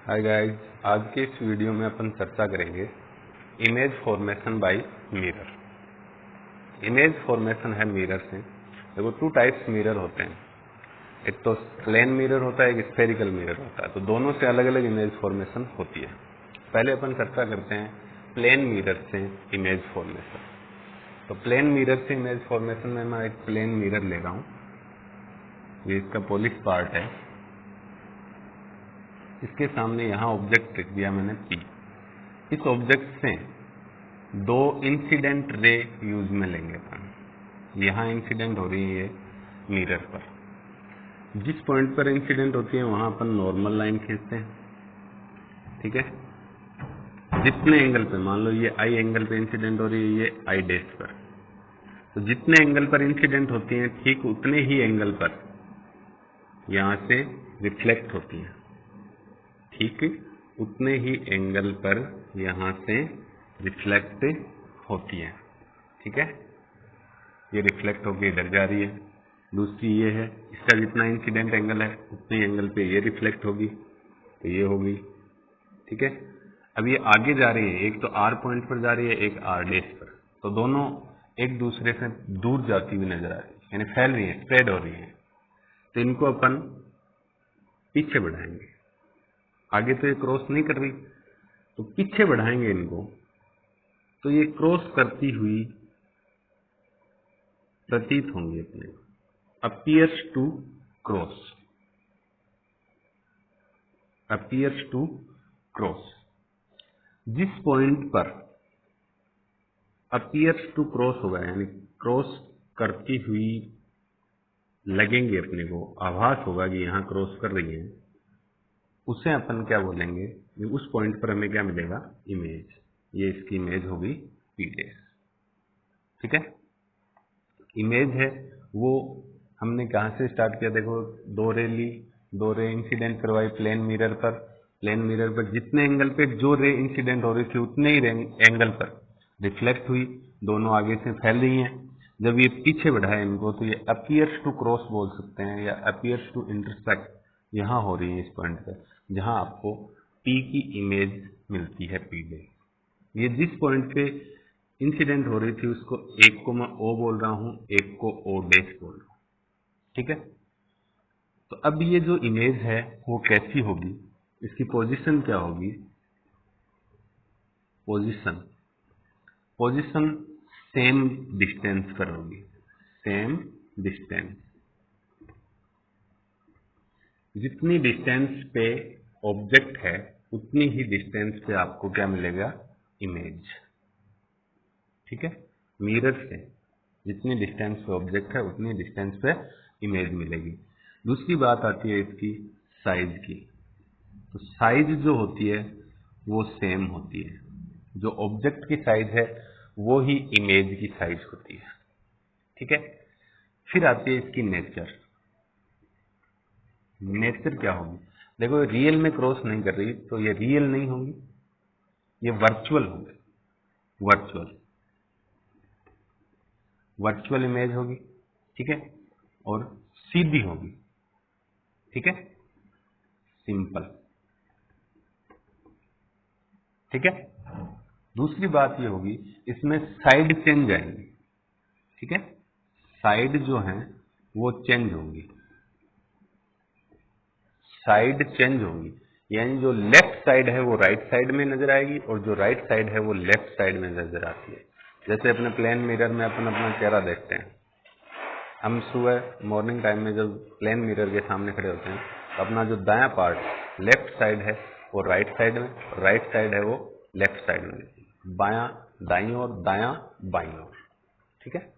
Hi guys, आज के इस वीडियो में अपन चर्चा करेंगे image formation by mirror. Image formation है मिरर से। देखो टू टाइप्स मिरर होते हैं, एक तो प्लेन मिरर होता है, एक स्फेरिकल मिरर होता है। तो दोनों से अलग अलग इमेज फॉर्मेशन होती है। पहले अपन चर्चा करते हैं प्लेन मिरर से इमेज फॉर्मेशन। तो प्लेन मिरर से इमेज फॉर्मेशन में मैं एक प्लेन मिरर ले रहा हूँ, ये इसका पॉलिश पार्ट है। इसके सामने यहाँ ऑब्जेक्ट रख दिया मैंने P। इस ऑब्जेक्ट से दो इंसिडेंट रे यूज में लेंगे अपन। यहाँ इंसिडेंट हो रही है मिरर पर, जिस पॉइंट पर इंसिडेंट होती है वहां अपन नॉर्मल लाइन खींचते हैं, ठीक है। जितने एंगल पे, मान लो ये आई एंगल पे इंसिडेंट हो रही है, ये आई डैश पर, तो जितने एंगल पर इंसिडेंट होती हैं ठीक उतने ही एंगल पर यहाँ से रिफ्लेक्ट होती हैं, ठीक उतने ही एंगल पर यहाँ से रिफ्लेक्ट होती है, ठीक है। ये रिफ्लेक्ट होकर इधर जा रही है। दूसरी ये है, इसका जितना इंसिडेंट एंगल है उतने एंगल पे ये रिफ्लेक्ट होगी, तो ये होगी, ठीक है। अब ये आगे जा रही है, एक तो आर पॉइंट पर जा रही है, एक आर डैश पर, तो दोनों एक दूसरे से दूर जाती हुई नजर आ रही है, यानी फैल रही है, स्प्रेड हो रही है। तो इनको अपन पीछे बढ़ाएंगे। आगे तो ये क्रॉस नहीं कर रही, तो पीछे बढ़ाएंगे इनको, तो ये क्रॉस करती हुई प्रतीत होंगी अपने, appears to cross, appears to cross. जिस पॉइंट पर अपीयर्स टू क्रॉस होगा, यानी क्रॉस करती हुई लगेंगे अपने को, आभास होगा कि यहाँ क्रॉस कर रही है, उसे अपन क्या बोलेंगे, उस पॉइंट पर हमें क्या मिलेगा, इमेज। ये इसकी इमेज होगी पी डैश, ठीक है। इमेज है वो हमने कहाँ से स्टार्ट किया, देखो दो रे ली, दो रे इंसिडेंट करवाई प्लेन मिरर पर। प्लेन मिरर पर जितने एंगल पे जो रे इंसिडेंट हो रही थी उतने ही एंगल पर रिफ्लेक्ट हुई, दोनों आगे से फैल रही हैं। जब ये पीछे बढ़ाए इनको, तो ये अपीयर्स टू क्रॉस बोल सकते हैं, या अपीयर्स टू इंटरसेक्ट यहाँ हो रही है इस पॉइंट पर, जहाँ आपको P की इमेज मिलती है, P डे। ये जिस पॉइंट पे इंसिडेंट हो रही थी उसको, एक को मैं O बोल रहा हूँ, एक को O डैश बोल रहा हूँ, ठीक है। तो अब ये जो इमेज है वो कैसी होगी, इसकी पोजीशन क्या होगी, पोजीशन पोजीशन सेम डिस्टेंस पर होगी, सेम डिस्टेंस। जितनी डिस्टेंस पे ऑब्जेक्ट है उतनी ही डिस्टेंस पे आपको क्या मिलेगा, इमेज, ठीक है। मिरर से जितनी डिस्टेंस पे ऑब्जेक्ट है उतनी डिस्टेंस पे इमेज मिलेगी। दूसरी बात आती है इसकी साइज की। तो साइज जो होती है वो सेम होती है, जो ऑब्जेक्ट की साइज है वो ही इमेज की साइज होती है, ठीक है। फिर आती है इसकी नेचर। नेचर क्या होगी, देखो रियल में क्रॉस नहीं कर रही, तो ये रियल नहीं होगी, ये वर्चुअल होगी, वर्चुअल वर्चुअल इमेज होगी, ठीक है। और सीधी होगी, ठीक है, सिंपल, ठीक है। दूसरी बात ये होगी, इसमें साइड चेंज आएंगी, ठीक है। साइड जो है वो चेंज होंगी, साइड चेंज होंगी, यानी जो लेफ्ट साइड है वो राइट साइड में नजर आएगी, और जो राइट साइड है वो लेफ्ट साइड में नजर आती है। जैसे अपने प्लेन मिरर में अपन अपना चेहरा देखते हैं, हम सुबह मॉर्निंग टाइम में जब प्लेन मिरर के सामने खड़े होते हैं, तो अपना जो दायां पार्ट लेफ्ट साइड है वो राइट साइड में, राइट साइड है वो लेफ्ट साइड में, बायां दाईं ओर, दायां बाईं ओर, ठीक है।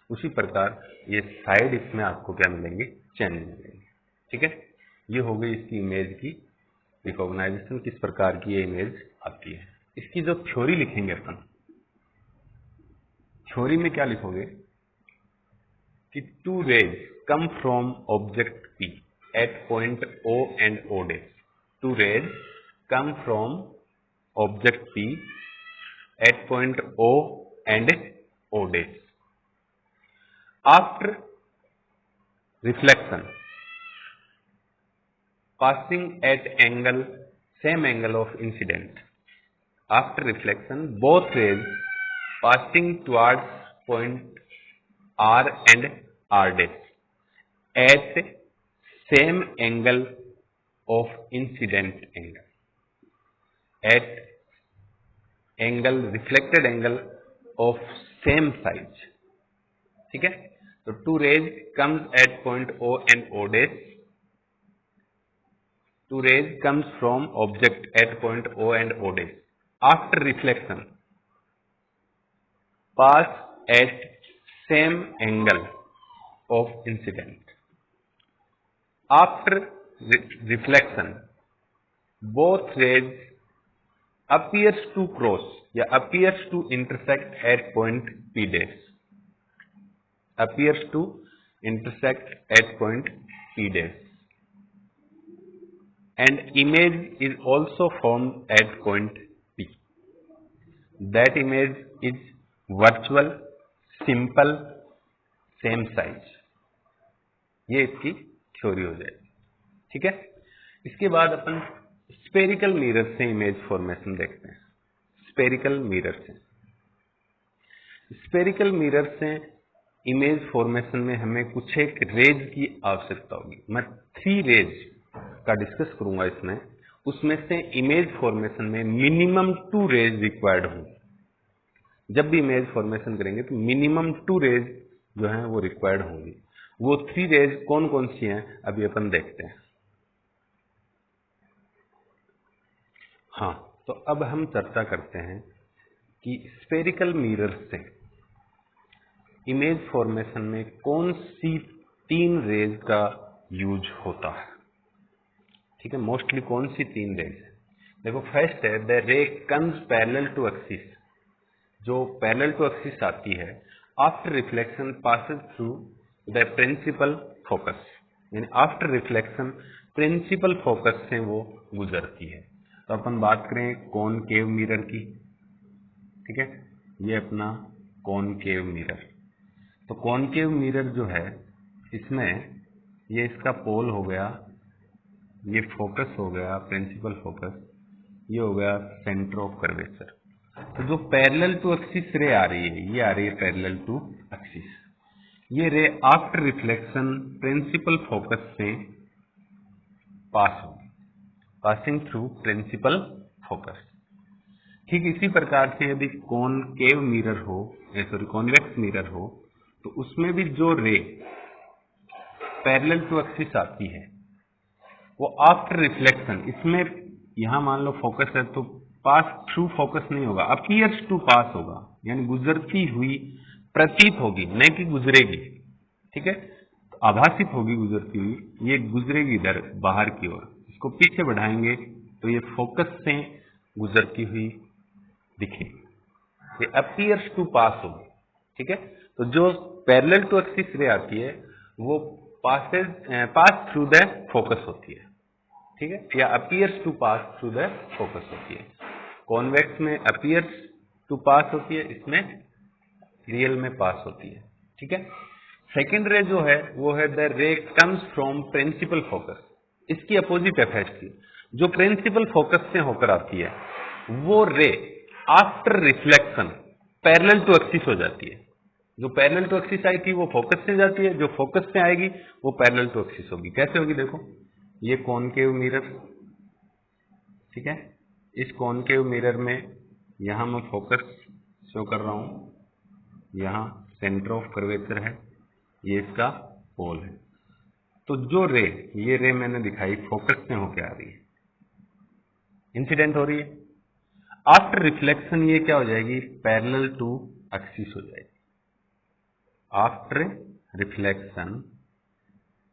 उसी प्रकार ये साइड इसमें आपको क्या मिलेंगे, चेंज मिलेंगे, ठीक है। ये हो गई इसकी इमेज की रिकॉग्नाइजेशन, किस प्रकार की ये इमेज आती है। इसकी जो थ्योरी लिखेंगे अपन, थ्योरी में क्या लिखोगे कि two rays come from object P at point O and O dash. Two rays come from object P at point O and O dash. After reflection, passing at angle same angle of incident. After reflection, both rays passing towards point R and R dash at same angle of incident angle. At angle reflected angle of same size. ठीक है, तो two rays comes at point O and O dash. Two rays comes from object at point O and O dash. After reflection, pass at same angle of incident. After reflection, both rays appears to cross या appears to intersect at point P dash. Appears to intersect at point P dash. And image is also formed at point P. That image is virtual, simple, same size. ये इसकी theory हो जाएगी. ठीक है, इसके बाद अपन spherical mirror से image formation देखते हैं. स्पेरिकल मिरर से इमेज फॉर्मेशन में हमें कुछ एक रेज की आवश्यकता होगी. मैं 3 रेज का डिस्कस करूंगा इसमें. उसमें से इमेज फॉर्मेशन में मिनिमम 2 रेज रिक्वायर्ड होंगी. जब भी इमेज फॉर्मेशन करेंगे तो मिनिमम 2 रेज जो हैं वो रिक्वायर्ड होंगी. वो 3 रेज कौन कौन सी हैं अभी अपन देखते हैं. हाँ, तो अब हम चर्चा करते हैं कि स्फेरिकल मिरर से इमेज फॉर्मेशन में कौन सी 3 रेज का यूज होता है. ठीक है, मोस्टली कौन सी 3 रेज है. देखो, फर्स्ट है the ray comes parallel to axis. जो पैरेलल टू एक्सिस आती है after reflection passes through the principal focus. यानी आफ्टर रिफ्लेक्शन प्रिंसिपल फोकस से वो गुजरती है. तो अपन बात करें कॉनकेव मिरर की. ठीक है, ये अपना कॉनकेव मिरर. तो कॉनकेव मिरर जो है इसमें ये इसका पोल हो गया, ये फोकस हो गया प्रिंसिपल फोकस, ये हो गया सेंटर ऑफ कर्वेचर. तो जो पैरेलल टू एक्सिस रे आ रही है ये आ रही है पैरेलल टू एक्सिस. ये रे आफ्टर रिफ्लेक्शन प्रिंसिपल फोकस से पास होगी, पासिंग थ्रू प्रिंसिपल फोकस. ठीक इसी प्रकार से यदि कॉनकेव मिरर हो, कॉन्वेक्स मिरर हो, तो उसमें भी जो रे पैरेलल टू एक्सिस आती है वो आफ्टर रिफ्लेक्शन, इसमें यहां मान लो फोकस है तो पास थ्रू फोकस नहीं होगा, अपीयर्स टू पास होगा. यानी गुजरती हुई प्रतीत होगी, नहीं कि गुजरेगी. ठीक है, तो आभासित होगी गुजरती हुई. ये गुजरेगी इधर बाहर की ओर. इसको पीछे बढ़ाएंगे तो ये फोकस से गुजरती हुई दिखेगी. ये अपीयर्स टू पास होगी. ठीक है, तो जो पैरेलल टू एक्सिस रे आती है वो पास थ्रू द फोकस होती है. ठीक है, या appears to pass through the focus होती है. कॉन्वेक्स में अपीयर्स टू पास होती है, इसमें रियल में पास होती है. ठीक है, सेकेंड रे जो है वो है the ray comes from principal focus. इसकी अपोजिट इफेक्ट थी. जो प्रिंसिपल फोकस से होकर आती है वो ray after reflection parallel to axis हो जाती है. जो पैरेलल टू एक्सिस आई थी वो फोकस से जाती है, जो फोकस से आएगी वो पैरेलल टू एक्सिस होगी. कैसे होगी देखो, ये कॉनकेव मिरर. ठीक है, इस कॉनकेव मिरर में यहां मैं फोकस शो कर रहा हूं, यहां सेंटर ऑफ कर्वेचर है, ये इसका पोल है. तो जो रे, ये रे मैंने दिखाई फोकस से होके आ रही है, इंसिडेंट हो रही है. आफ्टर रिफ्लेक्शन ये क्या हो जाएगी, पैरेलल टू एक्सिस हो जाएगी. आफ्टर रिफ्लेक्शन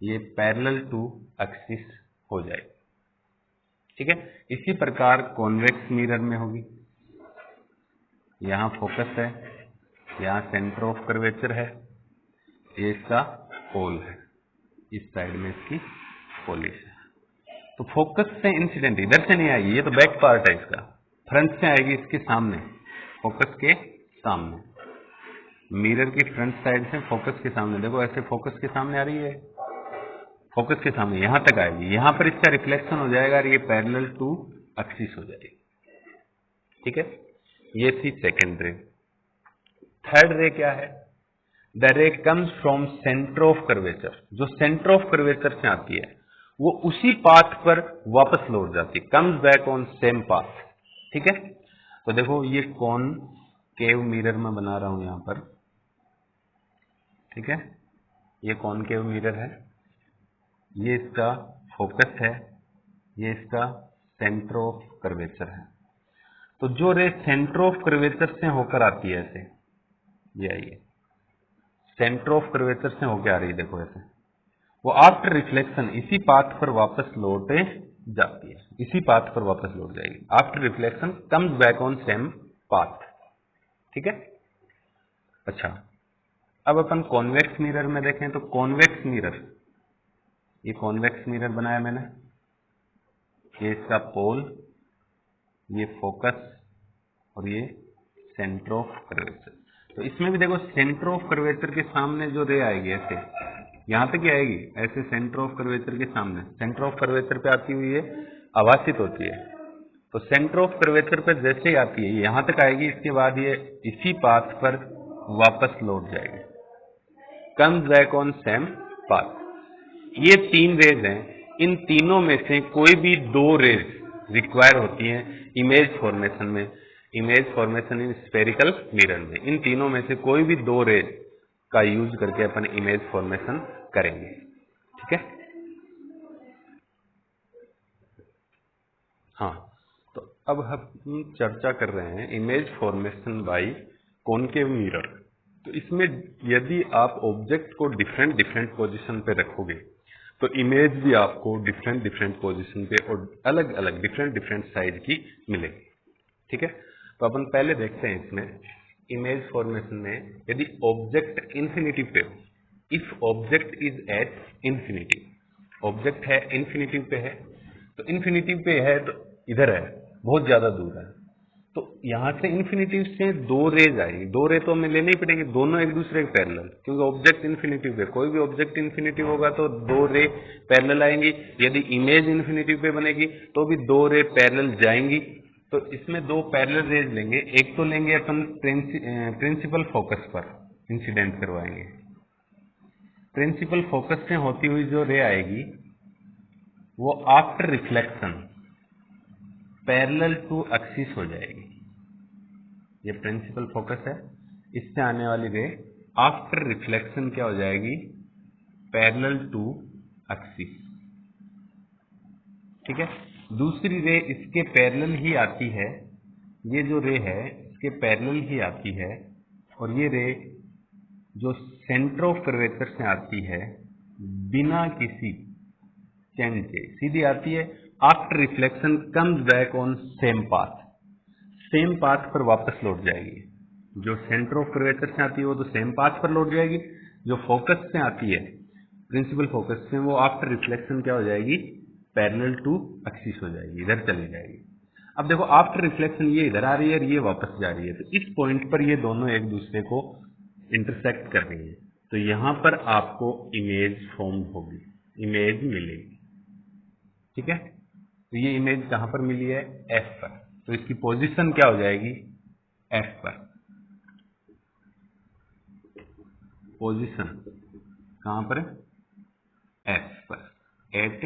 ये पैरेलल टू एक्सिस हो जाएगी. ठीक है, इसी प्रकार कॉन्वेक्स मिरर में होगी. यहां फोकस है, यहां सेंटर ऑफ कर्वेचर है, ये इसका पोल है, इस साइड में इसकी पोलिश है. तो फोकस से इंसिडेंट इधर से नहीं आएगी, ये तो बैक पार्ट है इसका, फ्रंट से आएगी इसके सामने, फोकस के सामने. मिरर की फ्रंट साइड से फोकस के सामने. देखो ऐसे फोकस के सामने आ रही है, फोकस के सामने यहां तक आएगी. यहां पर इसका रिफ्लेक्शन हो जाएगा और ये पैरेलल टू एक्सिस हो जाएगी। ठीक है, ये थी सेकेंड रे। थर्ड रे क्या है? The ray comes from centre of curvature. जो सेंटर ऑफ कर्वेचर से आती है वो उसी पाथ पर वापस लौट जाती है, comes back on same path. ठीक है, तो देखो ये कौन केव मिरर में बना रहा हूं यहां पर। ठीक है, ये कॉनकेव मिरर है, ये इसका फोकस है, ये इसका सेंटर ऑफ कर्वेचर है। तो जो रे सेंटर ऑफ कर्वेचर से होकर आती है ऐसे, ये आइए सेंटर ऑफ कर्वेचर से होकर आ रही है, देखो ऐसे, वो आफ्टर रिफ्लेक्शन इसी पाथ पर वापस लौटे जाती है, इसी पाथ पर वापस लौट जाएगी। After reflection comes back on same path. ठीक है, अच्छा अब अपन कॉन्वेक्स मिरर में देखें तो कॉन्वेक्स मिरर, ये कॉन्वेक्स मिरर बनाया मैंने, ये इसका पोल, ये फोकस और ये सेंटर ऑफ कर्वेचर। तो इसमें भी देखो सेंटर ऑफ कर्वेचर के सामने जो रे आएगी ऐसे, यहां तक ही आएगी ऐसे, सेंटर ऑफ कर्वेचर के सामने, सेंटर ऑफ कर्वेचर पे आती हुई है आभासित होती है। तो सेंटर ऑफ कर्वेचर पे जैसे ही आती है यहां तक आएगी, इसके बाद ये इसी पाथ पर वापस लौट जाएगी, comes back on same path. ये तीन रेज हैं, इन तीनों में से कोई भी दो रेज रिक्वायर होती हैं इमेज फॉर्मेशन में, image formation in spherical mirror में। इन तीनों में से कोई भी दो रेज का यूज करके अपन इमेज फॉर्मेशन करेंगे। ठीक है, हाँ, तो अब हम चर्चा कर रहे हैं image formation by concave mirror. तो इसमें यदि आप ऑब्जेक्ट को डिफरेंट डिफरेंट पोजीशन पे रखोगे तो इमेज भी आपको डिफरेंट डिफरेंट पोजीशन पे और अलग अलग डिफरेंट डिफरेंट साइज की मिलेगी। ठीक है, तो अपन पहले देखते हैं इसमें इमेज फॉर्मेशन में, यदि ऑब्जेक्ट इंफिनिटिव पे हो, if object is at infinitive, object है इंफिनिटिव पे है, तो इंफिनिटिव पे है तो इधर है, बहुत ज्यादा दूर है, तो यहां से इंफिनिटिव से दो रेज आएगी, दो रे तो हमें लेने ही पड़ेंगे, दोनों एक दूसरे के पैरेलल, क्योंकि ऑब्जेक्ट इंफिनिटिव पे, कोई भी ऑब्जेक्ट इंफिनिटिव होगा तो दो रे पैरेलल आएंगी। यदि इमेज इंफिनिटिव पे बनेगी तो भी दो रे पैरेलल जाएंगी। तो इसमें दो पैरेलल रेज लेंगे, एक तो लेंगे अपन प्रिंसिपल फोकस पर इंसिडेंट करवाएंगे, प्रिंसिपल फोकस से होती हुई जो रे आएगी वो after reflection parallel to axis हो जाएगी। ये प्रिंसिपल फोकस है, इससे आने वाली रे आफ्टर रिफ्लेक्शन क्या हो जाएगी, पैरेलल टू एक्सिस। ठीक है, दूसरी रे इसके पैरेलल ही आती है, ये जो रे है इसके पैरेलल ही आती है, और ये रे जो सेंटर ऑफ कर्वेचर से आती है बिना किसी चेंज के सीधी आती है, after reflection comes back on same path, same path पर वापस लौट जाएगी। जो सेंटर ऑफ कर्वेचर से आती है वो तो सेम पाथ पर लौट जाएगी, जो फोकस से आती है प्रिंसिपल फोकस से, वो आफ्टर रिफ्लेक्शन क्या हो जाएगी, पैरेलल टू एक्सिस हो जाएगी, इधर चली जाएगी। अब देखो आफ्टर रिफ्लेक्शन ये इधर आ रही है और ये वापस जा रही है, तो इस पॉइंट पर ये दोनों एक दूसरे को इंटरसेक्ट कर रही है, तो यहां पर आपको इमेज फॉर्म होगी, इमेज मिलेगी। ठीक है, तो ये इमेज कहां पर मिली है, एफ पर, तो इसकी पोजीशन क्या हो जाएगी, एफ पर। पोजीशन कहां पर, एफ पर, एट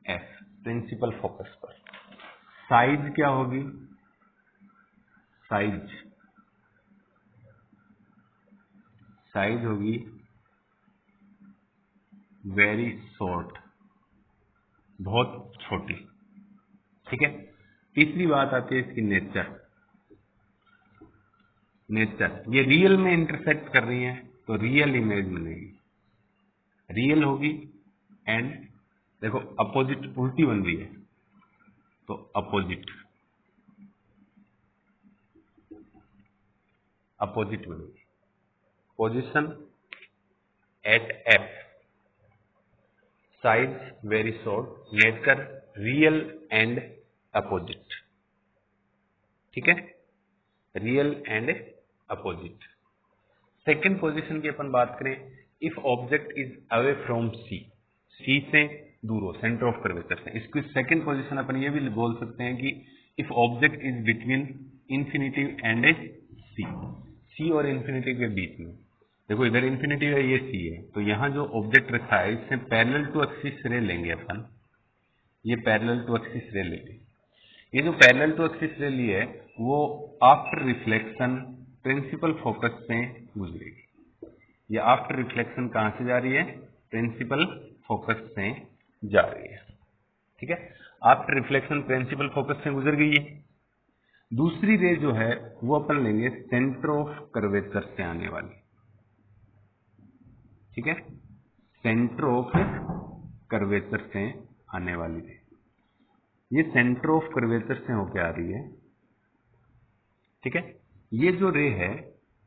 एफ, प्रिंसिपल फोकस पर। साइज क्या होगी, साइज साइज होगी वेरी शॉर्ट, बहुत छोटी। ठीक है, तीसरी बात आती है इसकी नेचर, नेचर ये रियल में इंटरसेक्ट कर रही है तो रियल इमेज मिलेगी, रियल होगी, एंड देखो अपोजिट उल्टी बन रही है तो अपोजिट, अपोजिट बनेगी। Position at F, size very short, nature real and opposite. ठीक है, real and opposite. Second position की अपन बात करें, if object is away from C, C से दूर हो, सेंटर ऑफ कर्वेचर से। इसकी सेकंड पोजीशन अपन ये भी बोल सकते हैं कि if object is between infinity and a C, C और इन्फिनिटी के बीच में। देखो इधर इन्फिनिटी है, ये सी है, तो यहाँ जो ऑब्जेक्ट रखा है इससे पैरेलल टू एक्सिस रे लेंगे अपन, ये पैरेलल टू एक्सिस रे लेंगे। ये जो पैरेलल टू एक्सिस रे ली है वो आफ्टर रिफ्लेक्शन प्रिंसिपल फोकस से गुजरेगी। ये आफ्टर रिफ्लेक्शन कहां से जा रही है? प्रिंसिपल फोकस से जा रही है, ठीक है। आफ्टर रिफ्लेक्शन प्रिंसिपल फोकस से गुजर गई है। दूसरी रे जो है वो अपन लेंगे सेंटर ऑफ कर्वेचर से आने वाली, ठीक है, सेंटर ऑफ कर्वेचर से आने वाली रे। ये सेंटर ऑफ कर्वेचर से होके आ रही है, ठीक है। ये जो रे है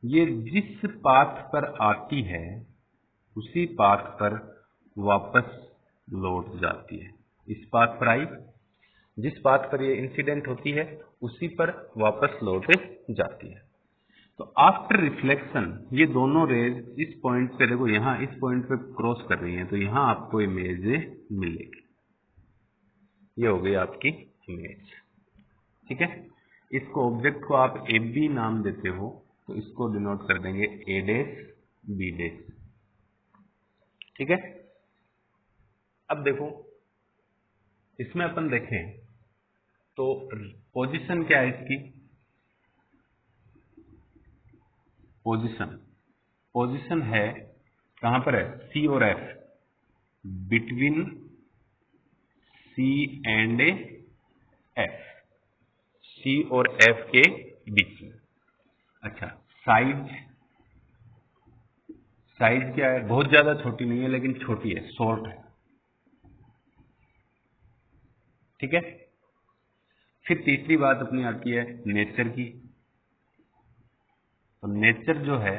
ये जिस पाथ पर आती है उसी पाथ पर वापस लौट जाती है। इस पाथ पर आई, जिस पाथ पर ये इंसिडेंट होती है उसी पर वापस लौट जाती है। तो आफ्टर रिफ्लेक्शन ये दोनों रेज इस पॉइंट पे, देखो यहां इस पॉइंट पे क्रॉस कर रही हैं, तो यहां आपको इमेज मिलेगी। ये हो गई आपकी इमेज, ठीक है। इसको ऑब्जेक्ट को आप ए बी नाम देते हो तो इसको डिनोट कर देंगे ए डैश बी डैश, ठीक है। अब देखो इसमें अपन देखें तो पोजीशन क्या है इसकी? पोजीशन है कहां पर है? सी और F, between C and F, C और एफ के बीच में। अच्छा, साइज क्या है? बहुत ज्यादा छोटी नहीं है लेकिन छोटी है, शॉर्ट है, ठीक है। फिर तीसरी बात अपनी आती है नेचर की। तो नेचर जो है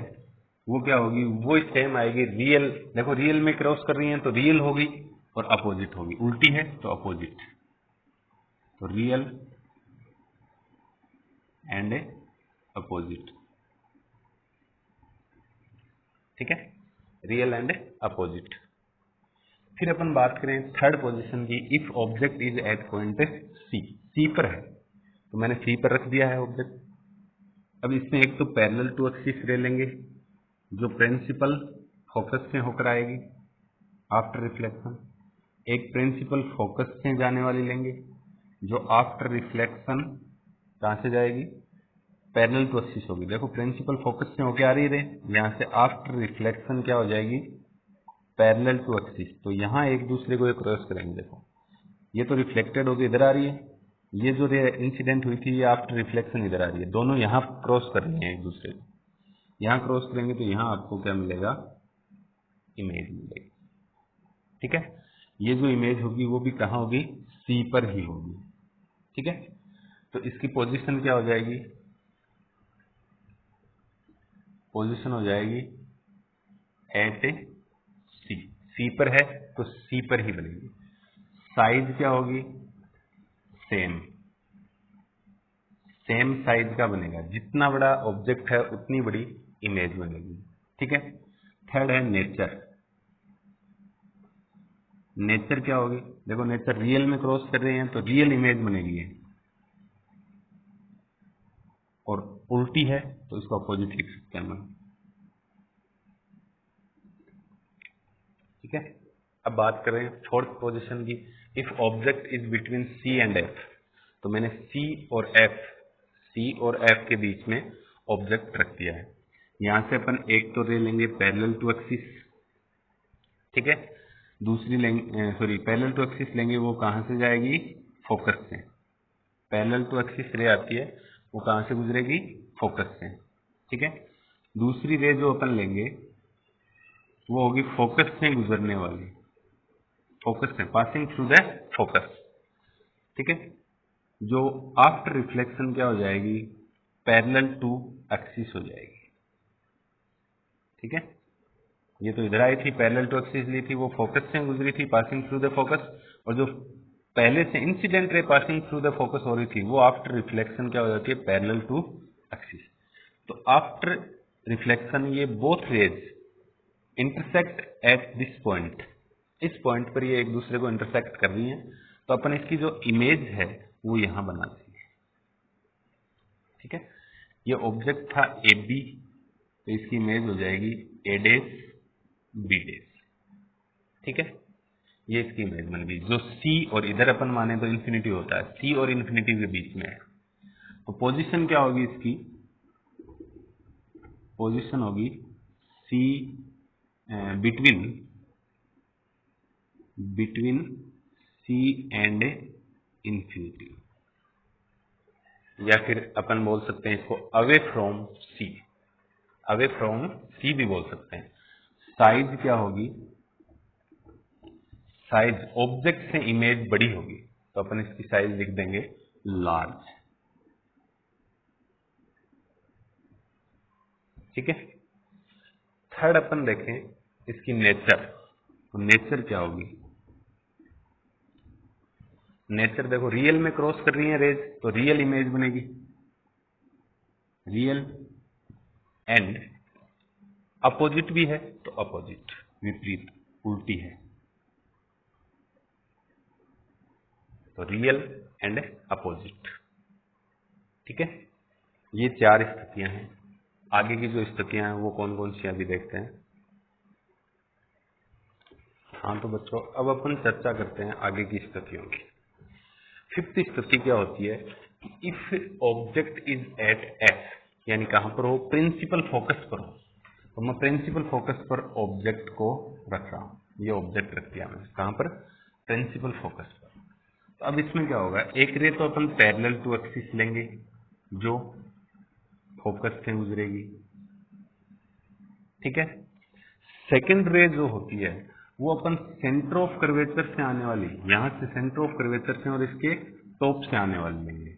वो क्या होगी? वो सेम आएगी रियल। देखो रियल में क्रॉस कर रही है तो रियल होगी और अपोजिट होगी, उल्टी है तो अपोजिट, तो रियल एंड अपोजिट, ठीक है, रियल एंड अपोजिट। फिर अपन बात करें थर्ड पोजीशन की, if object is at point C, C पर है तो मैंने सी पर रख दिया है ऑब्जेक्ट। अब इसमें एक तो पैरेलल टू एक्सिस रे लेंगे जो प्रिंसिपल फोकस से होकर आएगी आफ्टर रिफ्लेक्शन, एक प्रिंसिपल फोकस से जाने वाली लेंगे जो आफ्टर रिफ्लेक्शन कहां से जाएगी? पैरेलल टू एक्सिस होगी। देखो प्रिंसिपल फोकस से होकर आ रही रे, यहां से आफ्टर रिफ्लेक्शन क्या हो जाएगी? Parallel to axis. तो यहां एक दूसरे को क्रॉस करेंगे। देखो ये तो रिफ्लेक्टेड होकर इधर आ रही है, ये जो रे इंसिडेंट हुई थी ये आफ्टर रिफ्लेक्शन इधर आ रही है, दोनों यहां क्रॉस कर रही हैं एक दूसरे को। यहां क्रॉस करेंगे तो यहां आपको क्या मिलेगा? इमेज मिलेगी, ठीक है। ये जो इमेज होगी वो भी कहां होगी? सी पर ही होगी, ठीक है। तो इसकी पोजीशन क्या हो जाएगी? पोजीशन हो जाएगी एट सी, सी पर है तो सी पर ही बनेगी। साइज क्या होगी? सेम साइज का बनेगा, जितना बड़ा ऑब्जेक्ट है उतनी बड़ी इमेज बनेगी, ठीक है। थर्ड है नेचर। नेचर क्या होगी? देखो नेचर रियल में क्रॉस कर रहे हैं तो रियल इमेज बनेगी है, और उल्टी है तो इसको अपोजिट लिख सकते हैं हम, ठीक है। अब बात करें फोर्थ पोजीशन की, if object is between C and F. तो मैंने सी और एफ के बीच में ऑब्जेक्ट रख दिया है। यहां से अपन एक तो रे लेंगे पैरेलल टू एक्सिस, ठीक है। दूसरी लेंगे, पैरेलल टू एक्सिस लेंगे, वो कहां से जाएगी? फोकस से। पैरेलल टू एक्सिस रे आती है वो कहां से गुजरेगी? फोकस से, ठीक है। दूसरी रे जो अपन लेंगे वो होगी फोकस से गुजरने वाली, फोकस से, पासिंग थ्रू द फोकस, ठीक है। जो आफ्टर रिफ्लेक्शन क्या हो जाएगी? पैरेलल टू एक्सिस हो जाएगी, ठीक है। ये तो इधर आई थी, पैरेलल टू एक्सिस ली थी, वो फोकस से गुजरी थी पासिंग थ्रू द फोकस, और जो पहले से incident ray passing through the focus हो रही थी वो आफ्टर रिफ्लेक्शन क्या हो जाती है? Parallel to axis. तो आफ्टर रिफ्लेक्शन ये both rays intersect at this point, इस पॉइंट पर ये एक दूसरे को इंटरसेक्ट कर रही हैं, तो अपन इसकी जो इमेज है वो यहां बना देंगे। ठीक है, ये ऑब्जेक्ट था ए बी, तो इसकी इमेज हो जाएगी ए डेस बी डेस। ठीक है, ये इसकी इमेज बन गई। जो सी और इधर अपन माने तो इन्फिनिटी होता है, सी और इन्फिनिटी के बीच में है, तो पोजीशन क्या होगी इसकी, पोजीशन होगी C between C and infinity, या फिर अपन बोल सकते हैं इसको away from C, away from C भी बोल सकते हैं। साइज क्या होगी, साइज ऑब्जेक्ट से इमेज बड़ी होगी, तो अपन इसकी साइज लिख देंगे लार्ज। ठीक है, थर्ड अपन देखें इसकी नेचर, तो नेचर क्या होगी, नेचर देखो रियल में क्रॉस कर रही है रेज, तो रियल इमेज बनेगी, रियल एंड अपोजिट भी है तो अपोजिट, विपरीत उल्टी है, तो रियल एंड अपोजिट। ठीक है, ये चार स्थितियां हैं। आगे की जो स्थितियां हैं वो कौन कौन सी अभी देखते हैं। हाँ तो बच्चों अब अपन चर्चा करते हैं आगे की स्थितियों की। फिफ्थ स्थिति क्या होती है, if object is at F, यानी कहां पर हो, प्रिंसिपल फोकस पर हो, तो मैं प्रिंसिपल फोकस पर ऑब्जेक्ट को रख रहा हूं, ये ऑब्जेक्ट रख दिया मैंने कहां पर, प्रिंसिपल फोकस पर। तो अब इसमें क्या होगा, एक रे तो अपन पैरेलल टू एक्सिस लेंगे जो फोकस से गुजरेगी। ठीक है, सेकेंड रे जो होती है वो अपन सेंटर ऑफ कर्वेचर से आने वाली, यहां से सेंटर ऑफ कर्वेचर से और इसके टॉप से आने वाली लेंगे।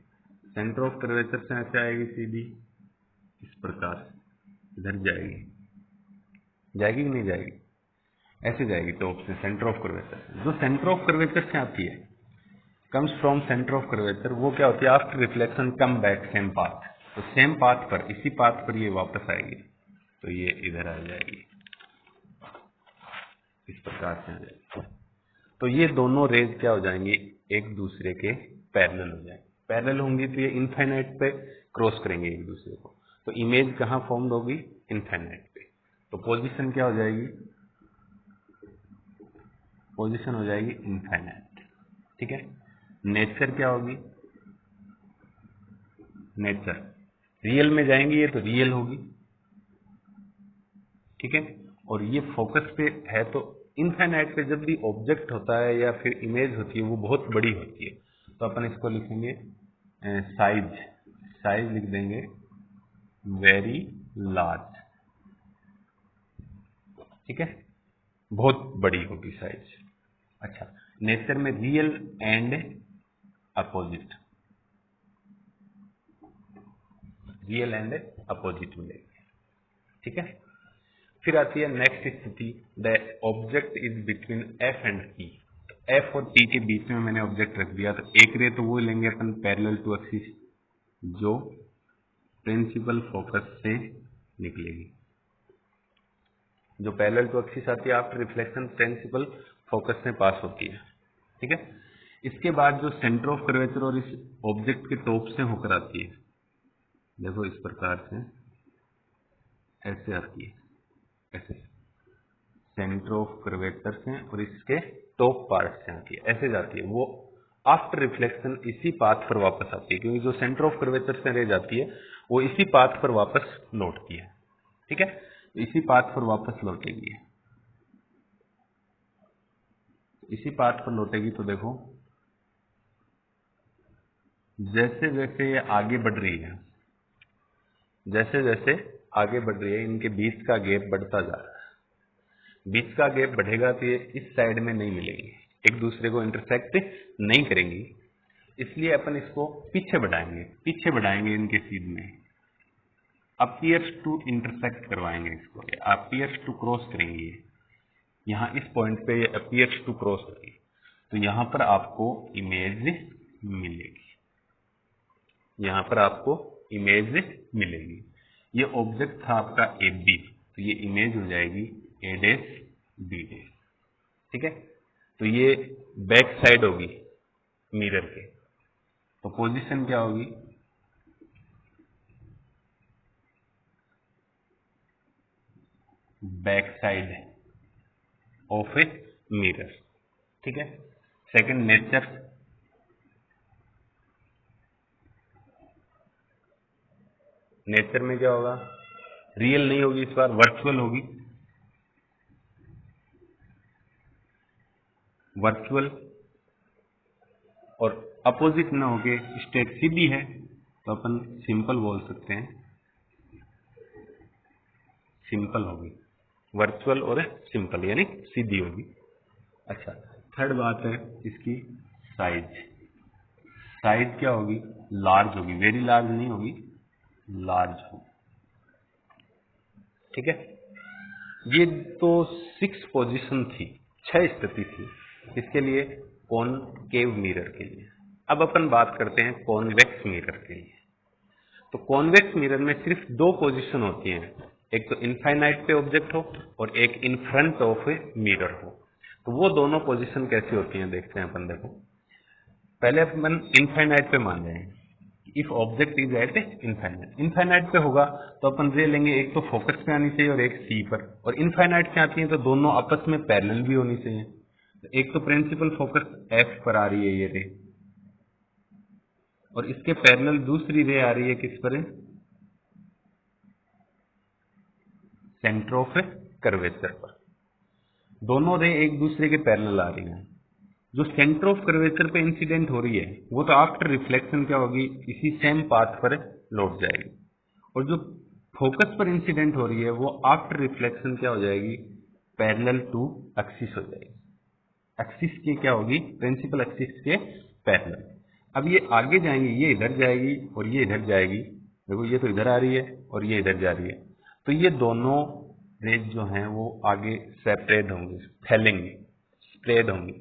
सेंटर ऑफ कर्वेचर से ऐसे आएगी सीधी, इस प्रकार इधर जाएगी, जाएगी कि नहीं जाएगी, ऐसे जाएगी टॉप से सेंटर ऑफ कर्वेचर। जो सेंटर ऑफ कर्वेचर से आती है, comes from centre of curvature, वो क्या होती है, after reflection come back same path, तो सेम पाथ पर, इसी पाथ पर ये वापस आएगी, तो ये इधर आ जाएगी, इस प्रकार से आ जाएगी। तो ये दोनों रेज क्या हो जाएंगी, एक दूसरे के पैरेलल हो जाएंगे। पैरेलल होंगी तो ये इनफाइनाइट पे क्रॉस करेंगे एक दूसरे को, तो इमेज कहां फॉर्म होगी, इनफाइनाइट पे। तो पोजीशन क्या हो जाएगी, पोजीशन हो जाएगी इनफाइनाइट। ठीक है, नेचर क्या होगी, नेचर रियल में जाएंगी ये तो रियल होगी। ठीक है, और ये फोकस पे है, तो इनफाइनाइट पे जब भी ऑब्जेक्ट होता है या फिर इमेज होती है वो बहुत बड़ी होती है, तो अपन इसको लिखेंगे साइज, साइज लिख देंगे वेरी लार्ज। ठीक है, बहुत बड़ी होगी साइज। अच्छा, नेचर में real and opposite, real and opposite मिलेगी। ठीक है, फिर आती है नेक्स्ट स्थिति, the object is between F and P. F और पी के बीच में मैंने ऑब्जेक्ट रख दिया, तो एक रे तो वो लेंगे अपन पैरेलल टू एक्सिस जो प्रिंसिपल फोकस से निकलेगी, जो पैरेलल टू एक्सिस आती है आफ्टर रिफ्लेक्शन प्रिंसिपल फोकस से पास होती है। ठीक है, इसके बाद जो सेंटर ऑफ कर्वेचर और इस ऑब्जेक्ट के टॉप से होकर आती है, देखो इस प्रकार से ऐसे आती है, ऐसे सेंटर ऑफ कर्वेचर से और इसके टॉप पार्ट से आती है, ऐसे जाती है, वो आफ्टर रिफ्लेक्शन इसी पाथ पर वापस आती है, क्योंकि जो सेंटर ऑफ कर्वेचर से रह जाती है वो इसी पाथ पर वापस लौटती है। ठीक है, इसी पाथ पर वापस लौटेगी, इसी पाथ पर लौटेगी। तो देखो जैसे जैसे ये आगे बढ़ रही है, जैसे जैसे आगे बढ़ रही है, इनके बीच का गैप बढ़ता जा रहा है, बीच का गैप बढ़ेगा तो ये इस साइड में नहीं मिलेंगी, एक दूसरे को इंटरसेक्ट नहीं करेंगी, इसलिए अपन इसको पीछे बढ़ाएंगे, पीछे बढ़ाएंगे इनके सीध में, अपीयर्स टू इंटरसेक्ट करवाएंगे इसको, अपीयर्स टू क्रॉस करेंगे, यहाँ इस पॉइंट पे ये अपीयर्स टू क्रॉस करेंगे, तो यहाँ पर आपको इमेज मिलेगी, यहाँ पर आपको इमेज मिलेगी। ये ऑब्जेक्ट था आपका ए बी, तो ये इमेज हो जाएगी ए डेस बी डेस। ठीक है, तो ये बैक साइड होगी मिरर के, तो पोजीशन क्या होगी, back side of a mirror. ठीक है। सेकंड, नेचर, नेचर में क्या होगा, रियल नहीं होगी, इस बार वर्चुअल होगी। वर्चुअल और अपोजिट ना होके स्ट्रेट सीधी है तो अपन सिंपल बोल सकते हैं, सिंपल होगी। वर्चुअल और सिंपल यानी सीधी होगी। अच्छा, थर्ड बात है इसकी साइज। साइज क्या होगी, लार्ज होगी, वेरी लार्ज नहीं होगी, लार्ज होगी। ठीक है। ये तो 6 पोजीशन थी, 6 स्थिति थी इसके लिए, कॉनकेव मिरर के लिए। अब अपन बात करते हैं कॉन्वेक्स मिरर के लिए। तो कॉन्वेक्स मिरर में सिर्फ 2 पोजीशन होती हैं, एक तो इनफाइनाइट पे ऑब्जेक्ट हो और एक in front of a mirror हो। तो वो दोनों पोजीशन कैसी होती हैं देखते हैं अपन। देखो, पहले अपन इनफाइनाइट पे मान रहे हैं, if object is eight infinite. Infinite पे होगा तो अपन रे लेंगे, एक तो फोकस पे आनी चाहिए और एक सी पर, और इनफाइनाइट पे आती है तो दोनों आपस में पैरेलल भी होनी चाहिए। तो एक तो प्रिंसिपल फोकस एफ पर आ रही है ये रे, और इसके पैरेलल दूसरी रे आ रही है किस पर, सेंटर ऑफ कर्वेचर पर। दोनों रे एक दूसरे के पैरेलल आ रही हैं। जो सेंटर ऑफ कर्वेचर पे इंसिडेंट हो रही है वो तो आफ्टर रिफ्लेक्शन क्या होगी, इसी सेम पाथ पर लौट जाएगी, और जो फोकस पर इंसिडेंट हो रही है वो आफ्टर रिफ्लेक्शन क्या हो जाएगी, पैरेलल टू एक्सिस हो जाएगी। एक्सिस की क्या होगी, प्रिंसिपल एक्सिस के पैरेलल। अब ये आगे जाएंगी, ये इधर जाएगी और ये इधर जाएगी। देखो, ये तो इधर आ रही है और ये इधर जा रही है, तो ये दोनों रेज जो हैं वो आगे सेपरेट होंगी, फैलेंगी, स्प्रेड होंगी।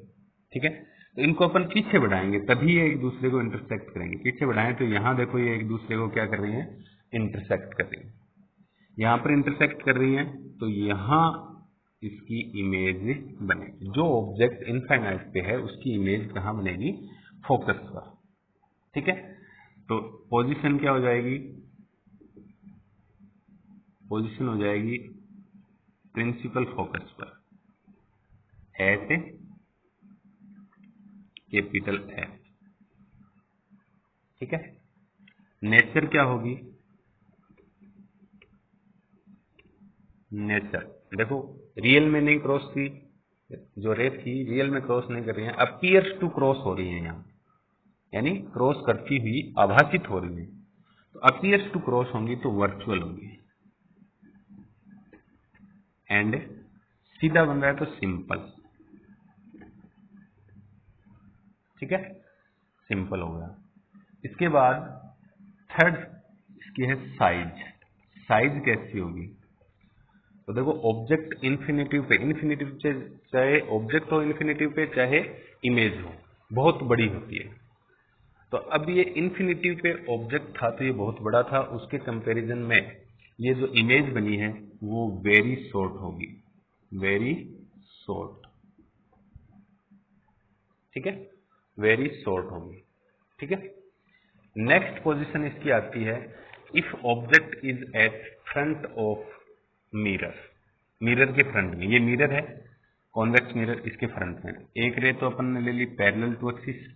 ठीक है। तो इनको अपन पीछे बढ़ाएंगे तभी ये एक दूसरे को इंटरसेक्ट करेंगे। पीछे बढ़ाएं तो यहाँ देखो ये एक दूसरे को क्या कर रही है, इंटरसेक्ट कर रही है। यहाँ पर इंटरसेक्ट कर रही है तो यहाँ इसकी इमेज बनेगी। जो ऑब्जेक्ट इनफाइनाइट पे है उसकी इमेज कहाँ बनेगी, फोकस पर। ठीक है। तो पोजीशन क्या हो जाएगी, पोजीशन हो जाएगी प्रिंसिपल फोकस पर एट कैपिटल एफ। ठीक है। नेचर क्या होगी, नेचर देखो रियल में नहीं क्रॉस की, जो रे थी रियल में क्रॉस नहीं कर रही है, अपीयर्स टू क्रॉस हो रही है यहाँ, यानी क्रॉस करती हुई आभासित हो रही है। तो अपीयर्स टू क्रॉस होंगी तो वर्चुअल होंगी, एंड सीधा बन रहा है तो सिंपल। ठीक है, सिंपल हो गया। इसके बाद थर्ड इसकी है साइज। साइज कैसी होगी, तो देखो ऑब्जेक्ट इन्फिनेटिव पे, इन्फिनेटिव पे चाहे ऑब्जेक्ट हो, इन्फिनेटिव पे चाहे इमेज हो, बहुत बड़ी होती है। तो अब ये इन्फिनेटिव पे ऑब्जेक्ट था तो ये बहुत बड़ा था, उसके कंपैरिजन में ये जो इमेज बनी है वो वेरी शॉर्ट होगी, वेरी शॉर्ट। ठीक है, वेरी शॉर्ट होगी। ठीक है। नेक्स्ट पोजीशन इसकी आती है, if object is at front of mirror. Mirror के फ्रंट में, ये मिरर है कॉन्वेक्स मिरर, इसके फ्रंट में एक रे तो अपन ने ले ली पैरेलल टू एक्सिस।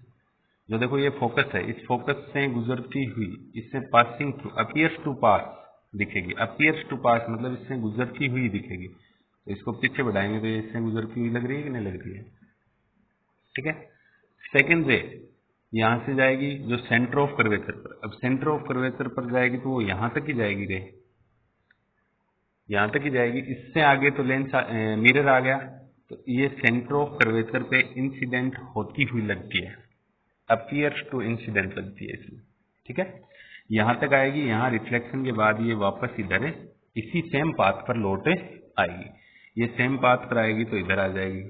जो देखो ये फोकस है, इस फोकस से गुजरती हुई, इससे passing through, appears to pass दिखेगी। अपीयर्स टू पास मतलब इससे गुजरती हुई दिखेगी। तो इसको पीछे बढ़ाएंगे तो ये इससे गुजरती हुई लग रही है कि नहीं लग रही है। ठीक है। सेकेंड रे यहां से जाएगी जो सेंटर ऑफ कर्वेचर पर, अब सेंटर ऑफ कर्वेचर पर जाएगी तो वो यहां तक ही जाएगी रे, यहां तक ही जाएगी। इससे आगे तो लेंस मिरर आ गया, तो ये सेंटर ऑफ कर्वेचर पे इंसिडेंट होती हुई लगती है, अपीयर्स टू इंसिडेंट लगती है इसमें। ठीक है। यहां तक आएगी, यहां रिफ्लेक्शन के बाद ये वापस इधर है, इसी सेम पाथ पर लौटे आएगी। ये सेम पाथ पर आएगी तो इधर आ जाएगी,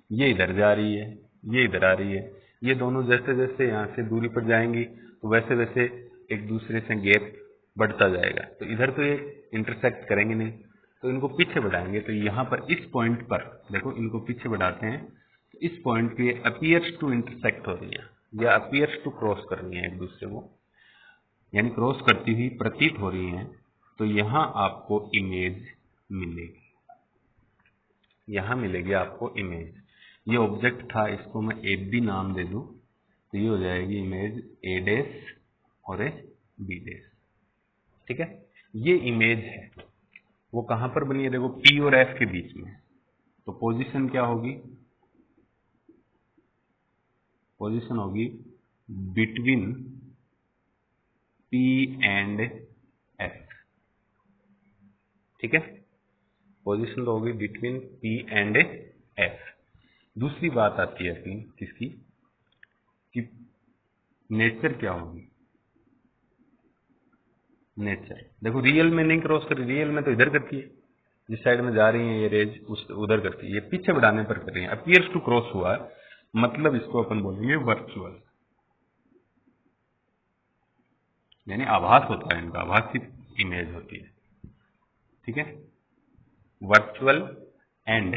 ये इधर जा रही है, ये इधर आ रही है। ये दोनों जैसे जैसे यहाँ से दूरी पर जाएंगी तो वैसे वैसे एक दूसरे से गैप बढ़ता जाएगा। तो इधर तो ये इंटरसेक्ट करेंगे नहीं, तो इनको पीछे बढ़ाएंगे तो यहाँ पर इस पॉइंट पर देखो, इनको पीछे बढ़ाते हैं तो इस पॉइंट पे अपीयर्स टू इंटरसेक्ट हो रही है या अपीयर्स टू क्रॉस कर रही है एक दूसरे को, यानी क्रॉस करती हुई प्रतीत हो रही हैं। तो यहाँ आपको इमेज मिलेगी, यहाँ मिलेगी आपको इमेज। ये ऑब्जेक्ट था, इसको मैं ए बी नाम दे दूं तो ये हो जाएगी इमेज ए डैश और ए बी डैश। ठीक है, ये इमेज है, वो कहां पर बनी है? देखो पी और एफ के बीच में। तो पोजीशन क्या होगी? पोजीशन होगी बिटवीन पी एंड एफ। ठीक है, पोजीशन तो होगी बिटवीन पी एंड एफ। दूसरी बात आती है अपनी किसकी, कि नेचर क्या होगी? नेचर देखो, रियल में नहीं क्रॉस कर रही, रियल में तो इधर करती है, जिस साइड में जा रही है ये रेज उधर करती है, ये पीछे बढ़ाने पर कर रही है। अपीयर्स टू क्रॉस हुआ है, मतलब इसको अपन बोलेंगे वर्चुअल, यानी आभास होता है इनका, आभासी इमेज होती है। ठीक है, वर्चुअल एंड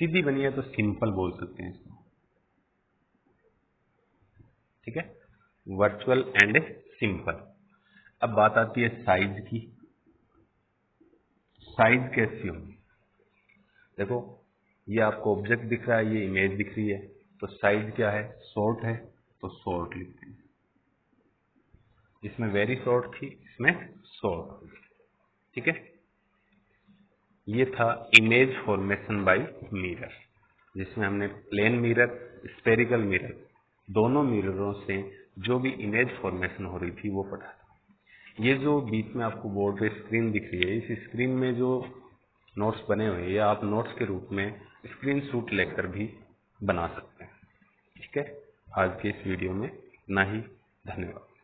सीधी बनी है तो सिंपल बोल सकते हैं इसको। ठीक है, वर्चुअल एंड सिंपल। अब बात आती है साइज की। साइज कैसी होगी? देखो, ये आपको ऑब्जेक्ट दिख रहा है, ये इमेज दिख रही है, तो साइज क्या है? शॉर्ट है तो शॉर्ट लिखते हैं। इसमें वेरी शॉर्ट थी, इसमें शॉर्ट। ठीक है, ये था इमेज फॉर्मेशन बाय मिरर, जिसमें हमने प्लेन मिरर, स्फेरिकल मिरर, दोनों मिररों से जो भी इमेज फॉर्मेशन हो रही थी वो पढ़ा था। ये जो बीच में आपको बोर्ड पे स्क्रीन दिख रही है, इस स्क्रीन में जो नोट्स बने हुए हैं, या आप नोट्स के रूप में स्क्रीनशॉट लेकर भी बना सकते हैं। ठीक है, आज के इस वीडियो में इतना ही। धन्यवाद।